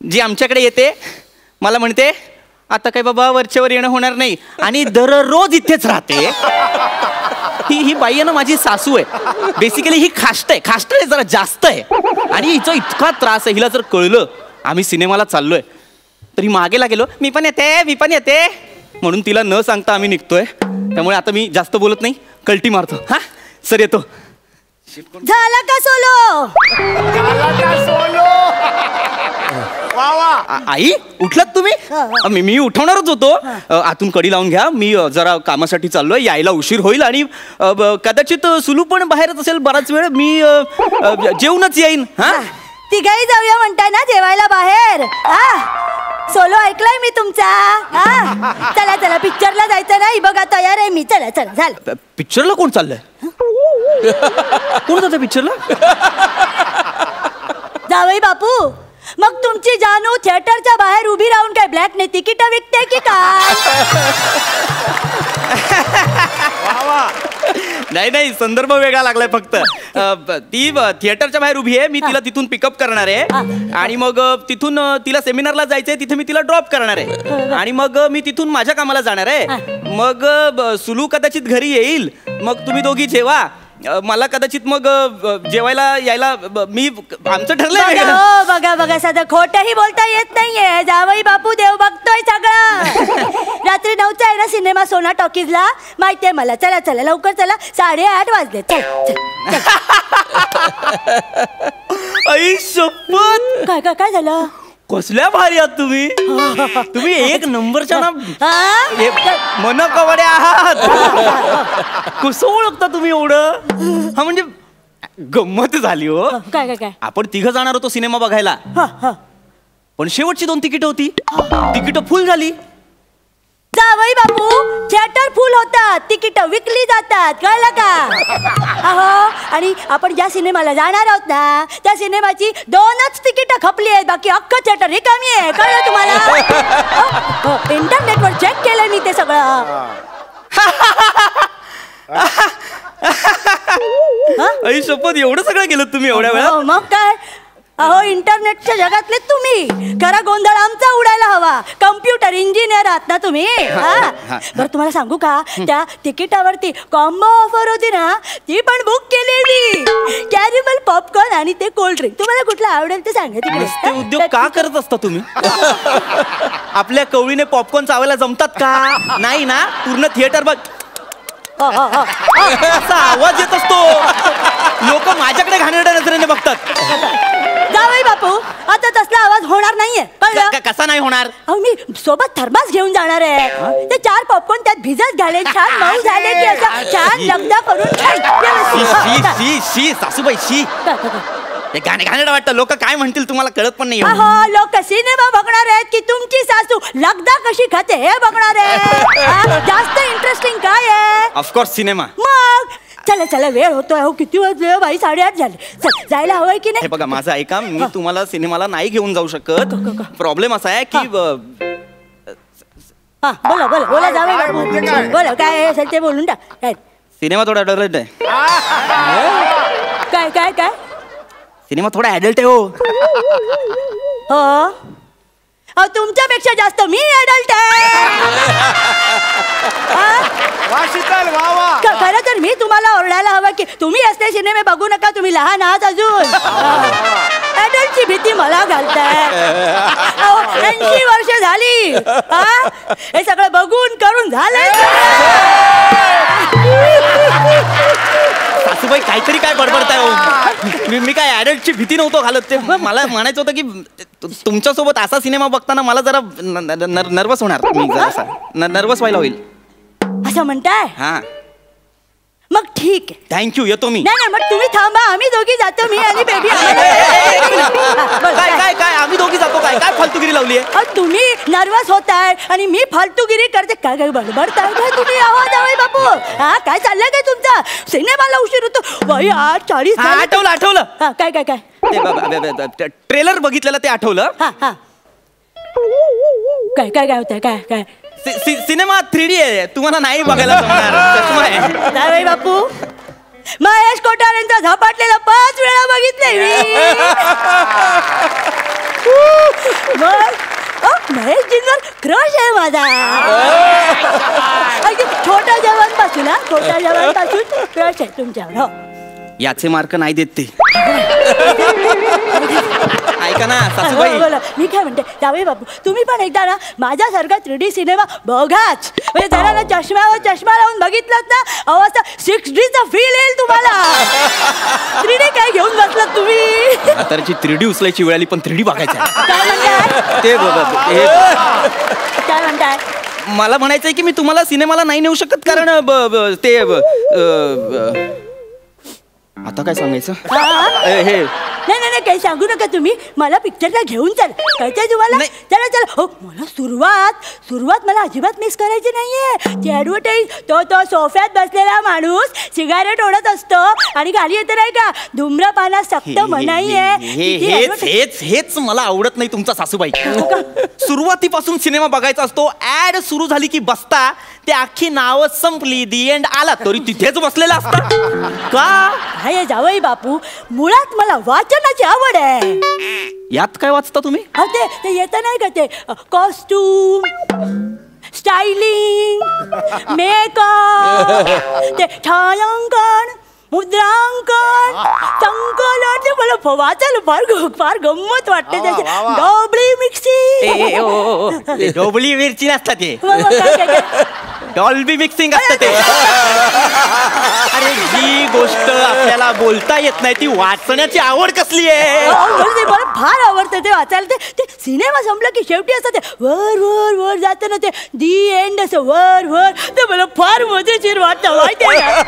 जी आमच्याकडे येते, मला म्हणते आता काय बाबा वरच्यावर येणं होणार नाही, आणि दररोज इथेच राहते. ही बाई आहे ना माझी सासू आहे. बेसिकली ही खाष्ट आहे जरा जास्त आहे. आणि हिचा इतका त्रास आहे, हिला जर कळलं आम्ही सिनेमाला चाललोय तर ही मागेला गेलो, मी पण येते म्हणून तिला न सांगता आम्ही निघतोय. त्यामुळे आता मी जास्त बोलत नाही, कल्टी मारतो. हा सर येतो. झाला का सोलो? आई उठलात तुम्ही? मी उठवणारच होतो. आतून कडी लावून घ्या, मी जरा कामासाठी चाललोय, यायला उशीर होईल. आणि कदाचित सुलू पण बाहेरच असेल बराच वेळ. मी जेवूनच येईन. हा तिघाही जाऊया म्हणताय ना जेवायला बाहेर? सोलो ऐकलाय मी तुमचा. चला चला पिक्चरला जायचं नाही, बघा तयार आहे मी. चला चला झालं. पिक्चरला कोण चाललंय? कोण जातं पिक्चरला? जावई बापू, मग तुमची जानू थिएटरच्या बाहेर उभी राहून काय ब्लॅकने तिकीट विकते की काय? नाही संदर्भ वेगळा लागलाय फक्त. ती थिएटरच्या बाहेर उभी आहे, मी तिला तिथून पिकअप करणार आहे. आणि मग तिथून तिला सेमिनारला जायचंय, तिथे मी तिला ड्रॉप करणार आहे. आणि मग मी तिथून माझ्या कामाला जाणार आहे. मग सुलू कदाचित घरी येईल, मग तुम्ही दोघी जेवा. मला कदाचित मग जेवायला यायला मी आमचं ठरलंय. बघा साधं खोटही बोलता येत नाहीये. जावई बापू देव बघतोय सगळं. रात्री 9चा आहे ना सिनेमा सोना टॉकीजला, माहितीये मला. चला चला लवकर चला, 8:30 वाजले. आई शपथ. काय झालं? कसल्या भारी आहात तुम्ही. तुम्ही एक नंबरच्या ना मन कवड्या आहात. कसं ओळखता तुम्ही एवढं? हा म्हणजे गंमत झाली हो. काय आपण तिघं जाणार होतो सिनेमा बघायला, पण शेवटची 2 तिकीट होती, तिकीट फुल झाली. जावई बापू, थिएटर फुल होतात, तिकीट विकली जातात, कळलं का? अहो, आणि आपण ज्या सिनेमाला जाणार आहोत ना त्या सिनेमाची 2च तिकीट खपली आहेत, बाकी अख्खं थिएटर रिकामी आहे. कळलं तुम्हाला? इंटरनेटवर चेक केलं मी ते सगळं. आई शपथ, एवढं सगळं केलं तुम्ही एवढ्या वेळा? मग काय. अहो, इंटरनेटच्या जगातले तुम्ही. खरा गोंधळ आमचा उडायला हवा. कम्प्युटर इंजिनियर आहात ना तुम्ही. बरं तुम्हाला सांगू का, त्या तिकिटावरती कॉम्बो ऑफर होती ना, ती पण बुक केलेली. कॅरिमल पॉपकॉर्न आणि ते कोल्ड ड्रिंक. तुम्हाला कुठलं आवडेल ते सांगा तिकडे. उद्योग का करत असता तुम्ही? आपल्या कवळीने पॉपकॉर्न चावायला जमतात का? नाही ना. पूर्ण थिएटर बघ असा आवाज येत असतो. लोक माझ्याकडे घाणेरड्या नजरेने बघतात. जावई बापू, आता तसला आवाज होणार नाहीये. कसा नाही होणार? अहो, मी सोबत थर्मास घेऊन जाणार आहे. ते 4 पॉपकॉर्न त्यात भिजत घालेन, छान मऊ झाले की असं छान लगदा करून. सासूबाई शी, घाणेरडं वाटतं. लोक काय म्हणतील तुम्हाला कळत पण नाही. लोक सिनेमा बघणार सासू लगदा कशी खाते हे बघणार आहे. जास्त इंटरेस्टिंग काय आहे? Of course cinema. मग चला चला वेळ होतोय. हो किती वाजले बाई? 8:30 झाले. चल जायला हवंय की हे नाही? बघा माझं ऐका, मी तुम्हाला सिनेमाला नाही घेऊन जाऊ शकत. प्रॉब्लेम असा आहे की हा बोला बोला बोला जावे बापू. बोला काय असेल ते बोलून टाक. काय सिनेमा थोडा अडल्ट आहे. काय काय काय? सिनेमा थोडा अडल्ट आहे हो. हो तुमच्यापेक्षा जास्त मी अडल्ट आहे. खरं तर मी तुम्हाला ओरडायला हवं की तुम्ही असले सिनेमे बघू नका, तुम्ही लहान आहात अजून. अडल्टची भीती मला घालताय. 80 वर्ष झाली. हे सगळं बघून करून झालंय. सासूबाई काहीतरी काय बडबडताय हो. मी काय ॲडल्टची भीती नव्हतो घालत. ते मला म्हणायचं होतं की तुमच्यासोबत असा सिनेमा बघताना मला जरा नर्वस होणार. मी जरा नर्वस व्हायला होईल असं म्हणताय. हा मग ठीक आहे. थँक्यू, येतो मी. नाही नाही मग तुम्ही थांबा, आम्ही दोघी जातो. मी आणि बेबी. काय काय काय आम्ही दोघी जातो? काय काय फालतूगिरी लावली आहे? तुम्ही नर्वस होताय आणि मी फालतूगिरी करते. काय काय बडबडताय काय तुम्ही? आवाज जावई बापू. हा काय चाललंय काय तुमचा? सिनेमाला उशीर होतो बाई. 8:40. आठवलं. हा काय काय काय? ते ट्रेलर बघितलेलं ते आठवलं. हा हा काय काय काय होतंय? काय काय? सिनेमा 3D आहे, तुम्हाला नाही बघायला जमणार. जावई बापू महेश कोठारेंचा झपाटलेला 5 वेळा बघितले मी. महेशजींवर क्रश आहे माझा. छोट्या जवानपासून छोट्या जवानपासून क्रश आहे तुमच्यावर. हो याचे मार्क नाही देत ते. ऐका ना सासूबाई. मी काय म्हणते जावई बापू, तुम्ही पण एकदा ना माझ्यासारखा 3D सिनेमा बघाच. म्हणजे जरा ना चष्म्यावर चष्मा लावून बघितलात ना, अवस्था 6Dचा फील येईल तुम्हाला. 3D काय घेऊन बसलात तुम्ही? आताची 3D उचलायची वेळ आली, पण 3D बघायचं. काय म्हणताय? ते काय म्हणताय? मला म्हणायचंय की मी तुम्हाला सिनेमाला नाही नेऊ शकत कारण ते आता काय सांगायचं? हे नाही नाही काही सांगू नका तुम्ही. मला पिक्चरला घेऊन चला. कळतंय तुम्हाला? चला चला. हो मला सुरुवात मला अजिबात मिस करायची नाहीये. ती ॲडव्हर्टाईज तो सोफ्यात बसलेला माणूस सिगारेट ओढत असतो आणि खाली येते नाही का धूम्रपानास सक्त मनाई आहे. हेच मला आवडत नाही तुमचा सासूबाई. सुरुवातीपासून सिनेमा बघायचा असतो. ऍड सुरू झाली की बसता ते अख्खी नाव संपली, दी एंड आला तरी तिथेच बसलेला असता का? हाय जावई बापू, मुळात मला वाचनाची आवड आहे. यात काय वाचता तुम्ही? ते येतं नाही का ते कॉस्ट्यूम, स्टायलिंग, मेकअप, ते छायांकन, मुद्रांकन, संकलन. ते मला वाचायला फार गंमत वाटते. त्याची डॉबली मिक्सिंग. डोबली मिरची नसतात ते, डॉल्बी मिक्सिंग असतं ते. अरे जी गोष्ट आपल्याला बोलता येत नाही ती वाचण्याची आवड कसली आहे? मला फार आवडतं ते वाचायला. ते सिनेमा संपला की शेवटी असं ते वर वर वर जातं ना, ते दी एंड असं वर वर. ते मला फार मजेशीर वाटतं माहिती आहे.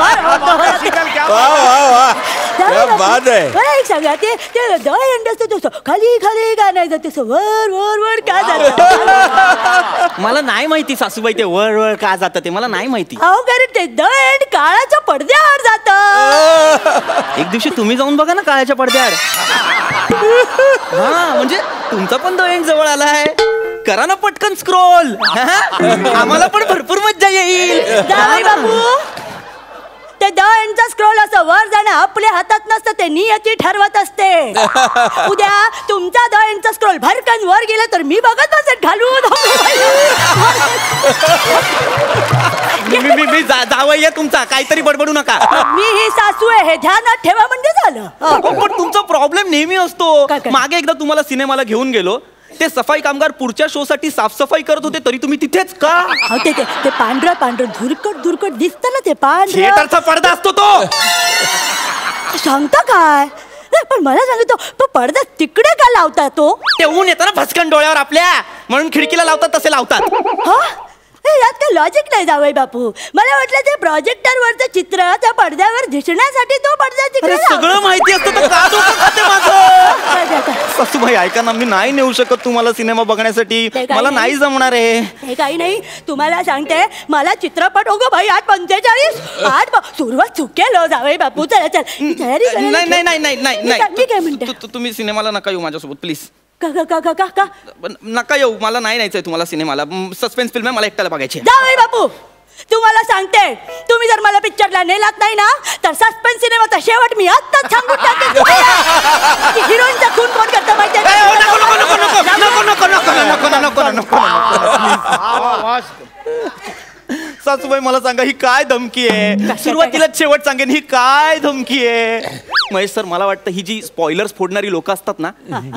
मला एक सांगा, ते द एंड असतं तसं खाली खाली का नाही जात, तसं वर वर वर का जातं? मला नाही माहिती सासूबाई ते वर वर का जातं ते मला नाही माहिती. अहो कारण ते द एंड काळाच्या पडद्यावर जातं. एक दिवशी तुम्ही जाऊन बघा ना काळाच्या पडद्यावर. हा म्हणजे तुमचा पण द एंड जवळ आला आहे. करा ना पटकन स्क्रोल. आम्हाला पण भरपूर मज्जा येईल. जावई बापू, ते द एंडचा स्क्रोल असं वर जाणं आपल्या हातात नसतं, ते नियती ठरवत असते. उद्या तुमचा द एंडचा स्क्रोल भरकन वर गेला तर मी बघत बसेन घालून. मी जावई आहे तुमचा, काहीतरी बडबडू नका. मी ही सासू आहे हे ध्यानात ठेवा म्हणजे झालं. पण तुमचा प्रॉब्लेम नेहमी असतो. मागे एकदा तुम्हाला सिनेमाला घेऊन गेलो, ते सफाई कामगार पुढच्या शो साठी साफसफाई करत होते तरी तुम्ही तिथेच का? ते पांढरं धुरकट दिसतं ना, ते पांढरं थिएटरचा पडदा असतो तो. सांगता काय? पण मला सांगतो तो पडदा तिकडे का लावता? तो ते ऊन येतं ना भस्कन डोळ्यावर आपल्या, म्हणून खिडकीला लावतात तसे लावतात. यात काय लॉजिक नाही जावई बापू. मला वाटलं ते प्रोजेक्टरवरचं चित्र त्या पडद्यावर दिसण्यासाठी तो पडदा तिकडे सगळं माहिती असतं तर का डोकं खाते माझं? सासूबाई ऐका ना, मी नाही नेऊ शकत तुम्हाला सिनेमा बघण्यासाठी. मला नाही जमणार आहे. हे काही नाही, तुम्हाला सांगते मला चित्रपट भाई 8:45 सुरुवात चुकेल जावई बापू. चला चल तयारी नाही नाही नाही नाही नाही मी काय म्हणते, तुम्ही सिनेमाला नका येऊ माझ्यासोबत प्लीज. का नका येऊ, मला नाही न्यायचंय तुम्हाला सिनेमाला. सस्पेन्स फिल्म आहे, मला एकट्याला बघायची. जावई बापू तुम्हाला सांगते, तुम्ही जर मला पिक्चरला नेलात नाही ना तर सस्पेन्स सिनेमाचा शेवट मी आत्ताच सांगून टाकेन. हिरोईनचा खून कोण करतं माहितीये? सासूबाई मला सांगा, ही काय धमकी आहे? सुरुवातीला शेवट सांगेन, ही काय धमकी आहे? महेश सर, मला वाटतं ही जी स्पॉयलर्स फोडणारी लोक असतात ना,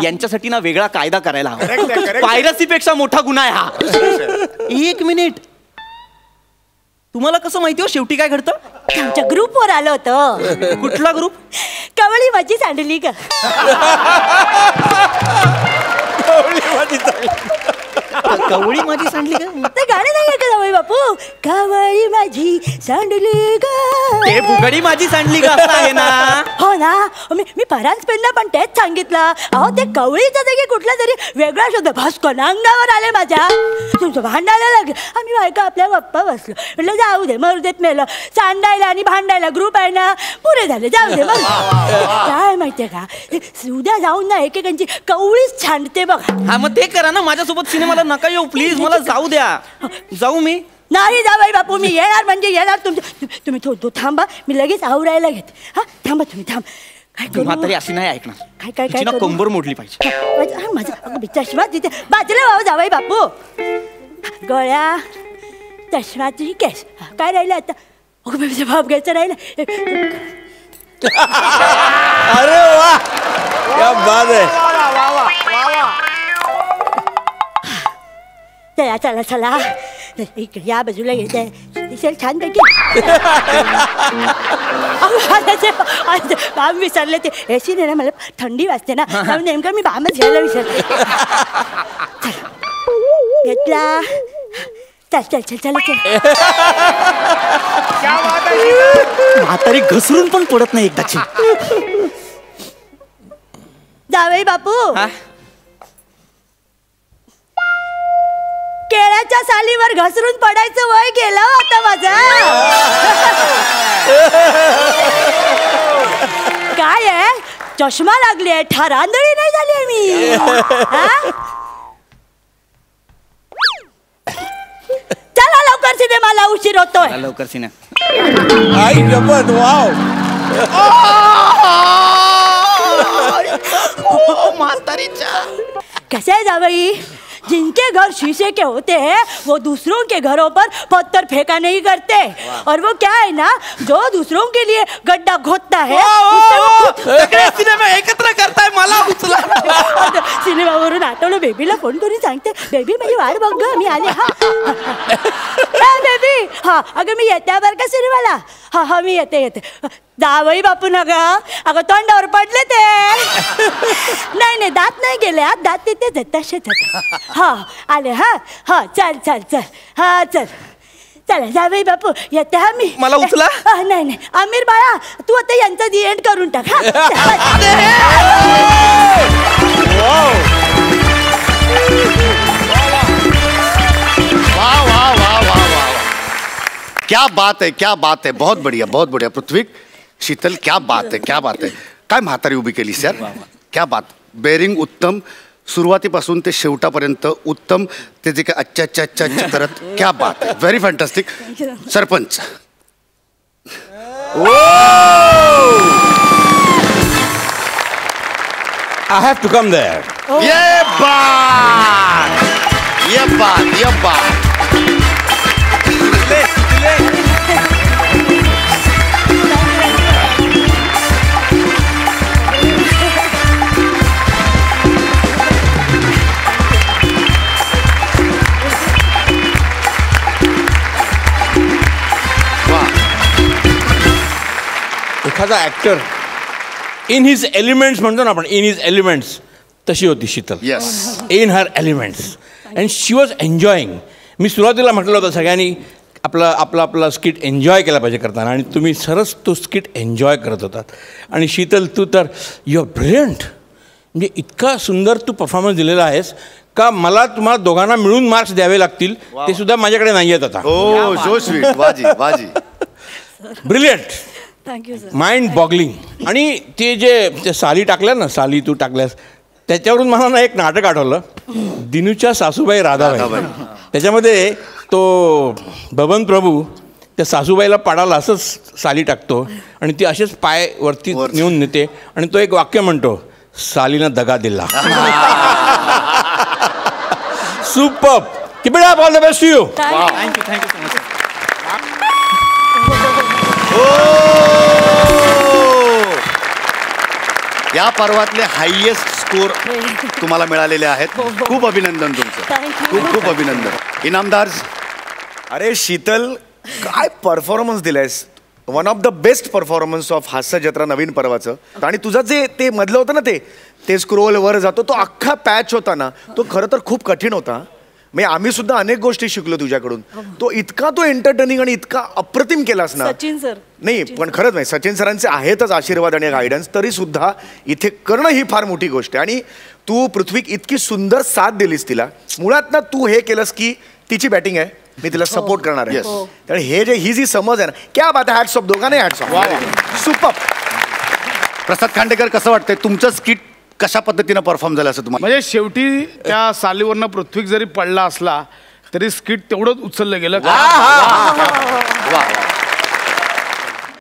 यांच्यासाठी ना वेगळा कायदा करायला हवा. पायरसीपेक्षा मोठा गुन्हा आहे हा. एक मिनिट, तुम्हाला कसं माहिती हो शेवटी काय घडतं? आमच्या ग्रुपवर आलं होतं. कुठला ग्रुप? कवळी माझी सांडली ग. कवळी माझी सांडली का? ते गाणं नाही आहे का जावई बापू? कवळी माझी सांडली ग, ते फुगडी माझी सांडली का असं आहे ना? हो ना. मी परांज पेनला पण तेच सांगितलं. अहो ते कवळीचा जागी कुठला तरी वेगळा शब्द भास्कर अंगावर आले माझ्या. तुमचं भांडायला लागलं. आम्ही बायका आपल्या गप्पा बसलो. म्हटलं जाऊ दे, मरू देत मेलं. सांडायला आणि भांडायला ग्रुप आहे ना, पुरे झाले, जाऊ दे. काय माहितीये का, उद्या जाऊन ना एकेकांची कवळीच छांडते बघा. हा मग ते करा ना, माझ्यासोबत सिनेमाला नका येऊ प्लीज. मला जाऊ द्या. जाऊ मी? नाही जावई बापू, मी येणार म्हणजे येणार. तुम्ही थोडं थांबा, मी लगेच आवरायला घेते. हा थांबा, तुम्ही थांब. काय करू? म्हातारी अशी नाही ऐकणार. काय काय काय करू? कंबर मोडली पाहिजे. माझा चष्मा तिथे बाजूला व्हावं जावई बापू. गळ्या चष्मा तुझी केस काय राहिलं आता? भाव घ्यायचं राहिलं. अरे वा, क्या बात आहे. चला चला चला, इकडे या बाजूला घेते. दिसेल छान पैकी. बाम विसरले ते. एसी नाही ना, मला थंडी वाजते ना, नेमकं मी बामच घ्यायला विसरले. घेतला. चल चल चल चल चल. म्हातारी घसरून पण पडत नाही एकदाची. जावई बापू, केळ्याच्या सालीवर घसरून पडायचं वय गेलं आता माझं. काय आहे, चष्मा लागले, ठार आंधळी नाही झाली मी. चला लवकर सिनेमाला, उशीर होतोय. लवकर सिनेमा. आई गमत, वाव. म्हातारीच्या कैसे है जावई, जिनके घर शीशे के होते हैं वो दूसरों के घरों पर पत्थर फेंका नहीं करते. और वो क्या है ना, जो दूसरों के लिए गड्ढा खोदता है सिनेमा एकत्र करताय. मला उचला. सिनेमावरून आठवलं, बेबीला फोन करून सांगते, बेबी माझी वाट बघ ग, मी आले. हा बेबी, हा अगं मी येते बरं का सिनेमाला. हा हा मी येते. जावई बापू ना ग, अगं तोंडावर पडले ते. नाही नाही, दात नाही गेले, दात तिथे तसेच. हा आले. हा हा चल चल चल. हा चल चला जावई बापू, येते. हा मी. मला उचला. नाही नाही, आमिर बाळा तू आता यांचा दी एंड करून टाक. वाह वाह वाह वाह वाह, क्या बात है, क्या बात है. बहुत बढ़िया, बहुत बढ़िया. पृथ्वी, शीतल, क्या बात है, क्या बात है. काय म्हातारी उभी केली सर. क्या बात. बेरिंग उत्तम, सुरुवातीपासून ते शेवटापर्यंत उत्तम. ते जे काय अच्छा अच्छा अच्छा अच्छा करत, क्या बात आहे. Very fantastic. Sarpanch, I have to come there. ये बात, ये बात, ये बात. एखादा ऍक्टर इन हिज एलिमेंट्स म्हणतो ना आपण, इन हिज एलिमेंट्स, तशी होती Sheetal. Yes. In her elements. And she was enjoying. मी सुरुवातीला म्हटलं होतं सगळ्यांनी आपला स्किट एन्जॉय केला पाहिजे करताना, आणि तुम्ही सरस तो स्किट एन्जॉय करत होतात. आणि शीतल, तू तर यू आर ब्रिलियंट. म्हणजे इतका सुंदर तू परफॉर्मन्स दिलेला आहेस का मला तुम्हाला दोघांना मिळून मार्क्स द्यावे लागतील, ते सुद्धा माझ्याकडे नाही आहेत आता. हो, सो स्वीट. बाजी बाजी. Brilliant, thank you sir. Mind boggling. आणि ते साली टाकल्या ना, साली तू टाकल्यास, त्याच्यावरून मला ना एक नाटक आठवलं, दिनूच्या सासूबाई राधाबाई. त्याच्यामध्ये तो बबन प्रभू त्या सासूबाईला पाडाला असंच साली टाकतो आणि ती असेच पाय वरती नेऊन नेते आणि तो एक वाक्य म्हणतो, सालीनं दगा दिला. Super. Keep it up. All the best to you. Thank you so much. या पर्वातले हायएस्ट स्कोर तुम्हाला मिळालेले आहेत. खूप अभिनंदन तुमचं. खूप खूप अभिनंदन. इनामदार. अरे शीतल, काय परफॉर्मन्स दिलायस. One of the best performance of Hasya Jatra नवीन पर्वाचं. आणि तुझं जे ते मधलं होतं ना, ते स्क्रोल वर जातो, तो अख्खा पॅच होता ना, तो खरं तर खूप कठीण होता. म्हणजे आम्ही सुद्धा अनेक गोष्टी शिकलो तुझ्याकडून. तो एंटरटेनिंग आणि इतका अप्रतिम केलास ना. सचिन सर. नाही पण खरंच नाही, सचिन सरांचे आहेतच आशीर्वाद आणि गायडन्स, तरी सुद्धा इथे करणं ही फार मोठी गोष्ट आहे. आणि तू पृथ्वी इतकी सुंदर साथ दिलीस तिला. मुळात ना तू हे केलंस की तिची बॅटिंग आहे, मी तिला सपोर्ट करणार आहे. त्यामुळे ही जी समज आहे ना, क्या बात आहे. हॅट्स ऑफ दोघांनाही हॅट्स ऑफ. सुपर. प्रसाद खांडेकर, कसं वाटतंय तुमचं स्किट कशा पद्धतीनं परफॉर्म झालं असं तुम्हाला? म्हणजे शेवटी त्या सालीवरनं पृथ्वी जरी पडला असला तरी स्किट तेवढंच उचललं गेलं.